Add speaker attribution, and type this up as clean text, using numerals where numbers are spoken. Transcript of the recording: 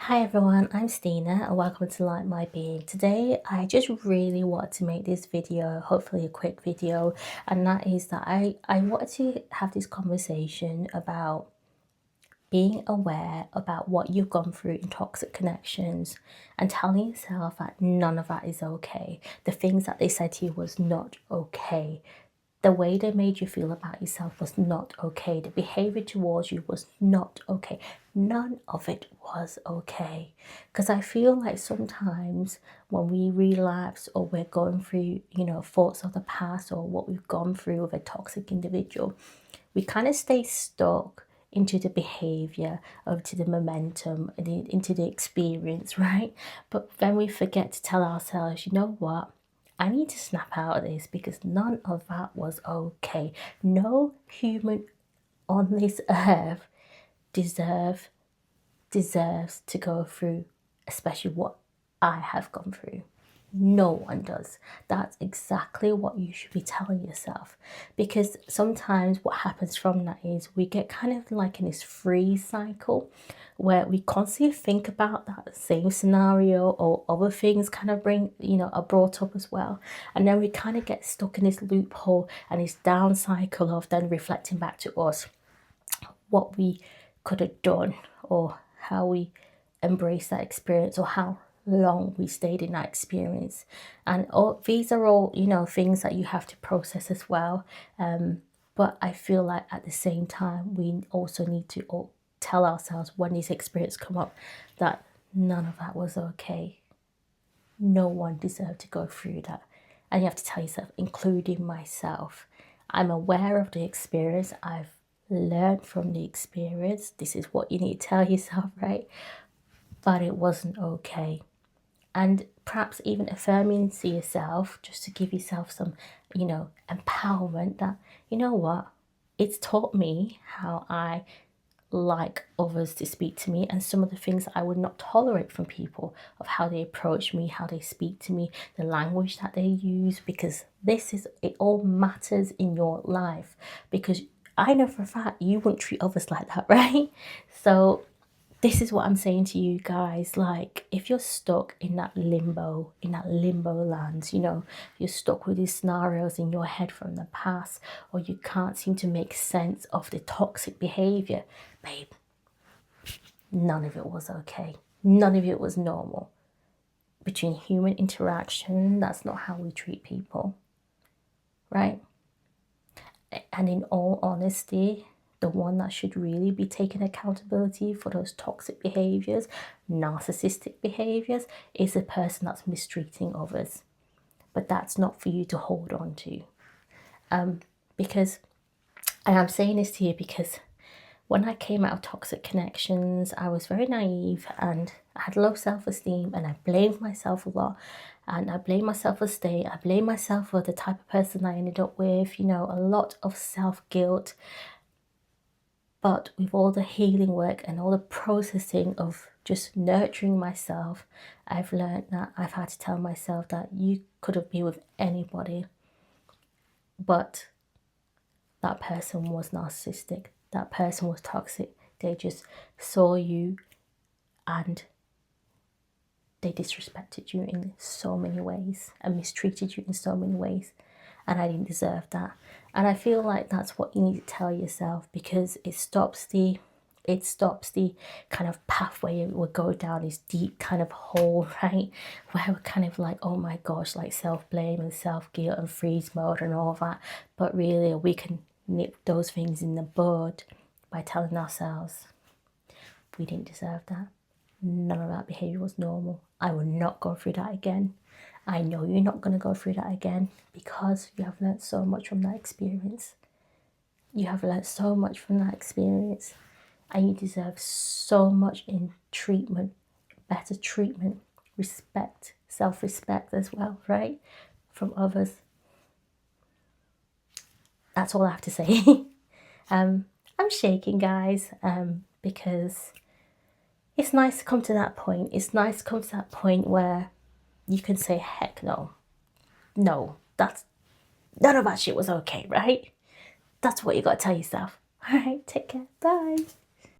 Speaker 1: Hi everyone, I'm Steena and welcome to Light My Being. Today I just really want to make this video, hopefully a quick video, and that is that I wanted to have this conversation about being aware about what you've gone through in toxic connections and telling yourself that none of that is okay. The things that they said to you was not okay. The way they made you feel about yourself was not okay. The behavior towards you was not okay. None of it was okay. Because I feel like sometimes when we relapse or we're going through, thoughts of the past or what we've gone through with a toxic individual, we kind of stay stuck into the behavior, into the momentum, into the experience, right? But then we forget to tell ourselves, you know what? I need to snap out of this because none of that was okay. No human on this earth deserves to go through, especially what I have gone through. No one does. That's exactly what you should be telling yourself, because sometimes what happens from that is we get kind of like in this freeze cycle where we constantly think about that same scenario or other things kind of are brought up as well, and then we kind of get stuck in this loophole and this down cycle of then reflecting back to us what we could have done or how we embrace that experience or how long we stayed in that experience. And these are all things that you have to process as well, but I feel like at the same time we also need to tell ourselves when these experiences come up that none of that was okay. No one deserved to go through that, and you have to tell yourself, including myself, I'm aware of the experience, I've learned from the experience. This is what you need to tell yourself, right? But it wasn't okay. And perhaps even affirming to yourself, just to give yourself some, empowerment that, you know what, it's taught me how I like others to speak to me and some of the things that I would not tolerate from people, of how they approach me, how they speak to me, the language that they use, because it all matters in your life, because I know for a fact you wouldn't treat others like that, right? So this is what I'm saying to you guys. Like, if you're stuck in that limbo land, you're stuck with these scenarios in your head from the past, or you can't seem to make sense of the toxic behavior, babe, none of it was okay. None of it was normal. Between human interaction, that's not how we treat people, right? And in all honesty, the one that should really be taking accountability for those toxic behaviors, narcissistic behaviors, is the person that's mistreating others. But that's not for you to hold on to. Because, and I'm saying this to you because when I came out of toxic connections, I was very naive and I had low self-esteem, and I blamed myself a lot. And I blamed myself for staying. I blamed myself for the type of person I ended up with, a lot of self-guilt. But with all the healing work and all the processing of just nurturing myself, I've learned that I've had to tell myself that you could have been with anybody, but that person was narcissistic. That person was toxic. They just saw you and they disrespected you in so many ways and mistreated you in so many ways. And I didn't deserve that. And I feel like that's what you need to tell yourself, because it stops the kind of pathway we go down this deep kind of hole, right? Where we're kind of like, oh my gosh, like self-blame and self-guilt and freeze mode and all that. But really, we can nip those things in the bud by telling ourselves, we didn't deserve that. None of that behavior was normal. I will not go through that again. I know you're not going to go through that again, because you have learned so much from that experience. You have learned so much from that experience, and you deserve so much in treatment, better treatment, respect, self-respect as well, right? From others. That's all I have to say. I'm shaking, guys, because it's nice to come to that point. It's nice to come to that point where you can say, heck no. No, none of that shit was okay, right? That's what you got to tell yourself. All right, take care. Bye.